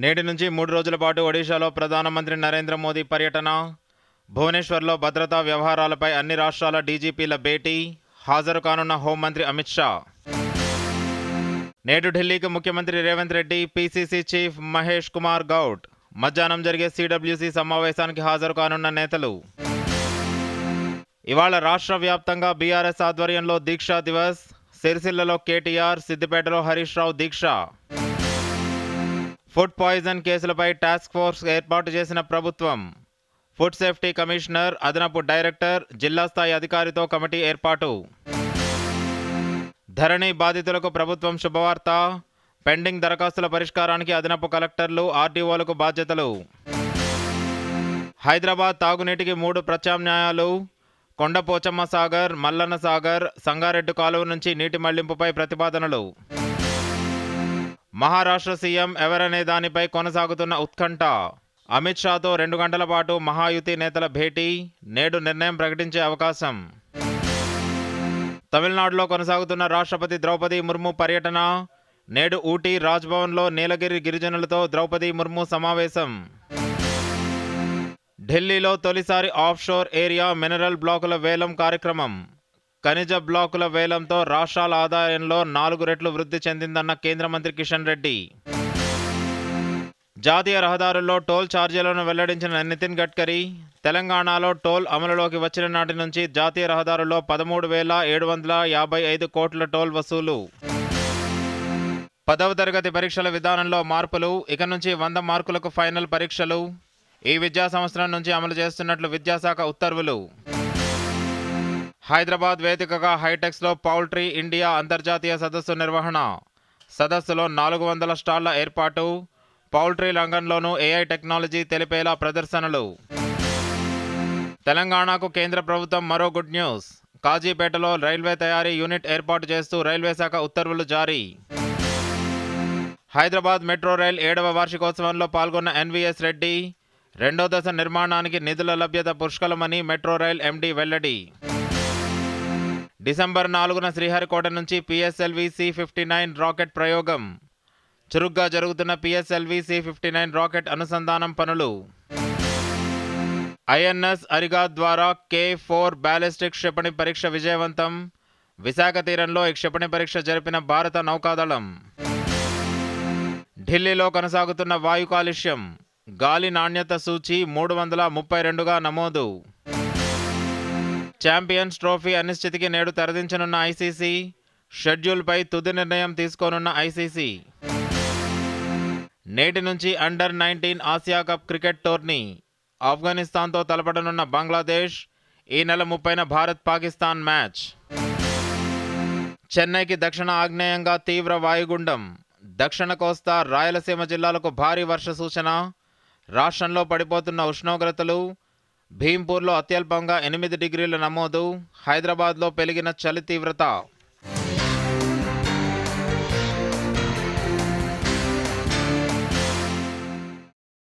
నేటి నుంచి 3 రోజుల పాటు ఒడిశాలో ప్రధానమంత్రి నరేంద్ర మోదీ పర్యటన. భువనేశ్వర్లో భద్రతా వ్యవహారాలపై అన్ని రాష్ట్రాల డీజీపీల భేటీ. హాజరు కానున్న హోంమంత్రి అమిత్ షా. నేడు ఢిల్లీకి ముఖ్యమంత్రి రేవంత్ రెడ్డి, పీసీసీ చీఫ్ మహేష్ కుమార్ గౌడ్. మధ్యాహ్నం జరిగే సిడబ్ల్యూసీ సమావేశానికి హాజరు కానున్న నేతలు. ఇవాళ రాష్ట్ర వ్యాప్తంగా బీఆర్ఎస్ ఆధ్వర్యంలో దీక్షా దివస్. సిరిసిల్లలో కేటీఆర్, సిద్దిపేటలో హరీష్ రావు దీక్ష. ఫుడ్ పాయిజన్ కేసులపై టాస్క్ ఫోర్స్ ఏర్పాటు చేసిన ప్రభుత్వం. ఫుడ్ సేఫ్టీ కమిషనర్, అదనపు డైరెక్టర్, జిల్లా స్థాయి అధికారితో కమిటీ ఏర్పాటు. ధరణి బాధితులకు ప్రభుత్వం శుభవార్త. పెండింగ్ దరఖాస్తుల పరిష్కారానికి అదనపు కలెక్టర్లు, ఆర్డీఓలకు బాధ్యతలు. హైదరాబాద్ తాగునీటికి 3 ప్రత్యామ్నాయాలు. కొండపోచమ్మ సాగర్, మల్లన్న సాగర్, సంగారెడ్డి కాలువ నుంచి నీటి మళ్లింపుపై ప్రతిపాదనలు. మహారాష్ట్ర సీఎం ఎవరనే దానిపై కొనసాగుతున్న ఉత్కంఠ. అమిత్ షాతో 2 గంటల పాటు మహాయుతి నేతల భేటీ. నేడు నిర్ణయం ప్రకటించే అవకాశం. తమిళనాడులో కొనసాగుతున్న రాష్ట్రపతి ద్రౌపది ముర్ము పర్యటన. నేడు ఊటీ రాజ్భవన్లో నీలగిరి గిరిజనులతో ద్రౌపది ముర్ము సమావేశం. ఢిల్లీలో తొలిసారి ఆఫ్షోర్ ఏరియా మినరల్ బ్లాకుల వేలం కార్యక్రమం. ఖనిజ బ్లాకుల వేలంతో రాష్ట్రాల ఆదాయంలో 4 రెట్లు వృద్ధి చెందిందన్న కేంద్ర మంత్రి కిషన్ రెడ్డి. జాతీయ రహదారుల్లో టోల్ ఛార్జీలను వెల్లడించిన నితిన్ గడ్కరీ. తెలంగాణలో టోల్ అమలులోకి వచ్చిన నాటి నుంచి జాతీయ రహదారుల్లో 13,755 కోట్ల టోల్ వసూలు. 10వ తరగతి పరీక్షల విధానంలో మార్పులు. ఇక నుంచి 100 మార్కులకు ఫైనల్ పరీక్షలు. ఈ విద్యా సంవత్సరం నుంచి అమలు చేస్తున్నట్లు విద్యాశాఖ ఉత్తర్వులు. హైదరాబాద్ వేదికగా హైటెక్స్లో పౌల్ట్రీ ఇండియా అంతర్జాతీయ సదస్సు నిర్వహణ. సదస్సులో 400 స్టాళ్ల ఏర్పాటు. పౌల్ట్రీ రంగంలోనూ ఏఐ టెక్నాలజీ తెలిపేలా ప్రదర్శనలు. తెలంగాణకు కేంద్ర ప్రభుత్వం మరో గుడ్ న్యూస్. కాజీపేటలో రైల్వే తయారీ యూనిట్ ఏర్పాటు చేస్తూ రైల్వే శాఖ ఉత్తర్వులు జారీ. హైదరాబాద్ మెట్రో రైల్ 7వ వార్షికోత్సవంలో పాల్గొన్న ఎన్వీఎస్ రెడ్డి. 2వ దశ నిర్మాణానికి నిధుల లభ్యత పుష్కలమని మెట్రో రైల్ ఎండీ వెల్లడి. డిసెంబర్ 4న శ్రీహరికోట నుంచి పిఎస్ఎల్వి C-59 రాకెట్ ప్రయోగం. చురుగ్గా జరుగుతున్న పిఎస్ఎల్వి C-59 రాకెట్ అనుసంధానం పనులు. ఐఎన్ఎస్ అరిగాద్ ద్వారా K4 బ్యాలిస్టిక్ క్షిపణి పరీక్ష విజయవంతం. విశాఖ తీరంలో ఈ క్షిపణి పరీక్ష జరిపిన భారత నౌకాదళం. ఢిల్లీలో కొనసాగుతున్న వాయు కాలుష్యం. గాలి నాణ్యత సూచి 332గా నమోదు. ఛాంపియన్స్ ట్రోఫీ అనిశ్చితికి నేడు తెరదించనున్న ఐసీసీ. షెడ్యూల్పై తుది నిర్ణయం తీసుకోనున్న ఐసీసీ. నేటి నుంచి under nineteen Asia cup cricket tourney. ఆఫ్ఘనిస్తాన్తో తలపడనున్న బంగ్లాదేశ్. ఈ నెల 30న భారత్ పాకిస్తాన్ మ్యాచ్. చెన్నైకి దక్షిణ ఆగ్నేయంగా తీవ్ర వాయుగుండం. దక్షిణ కోస్తా, రాయలసీమ జిల్లాలకు భారీ వర్ష సూచన. రాష్ట్రంలో పడిపోతున్న ఉష్ణోగ్రతలు. భీంపూర్లో అత్యల్పంగా 8 డిగ్రీల నమోదు. హైదరాబాద్లో పెరిగిన చలి తీవ్రత.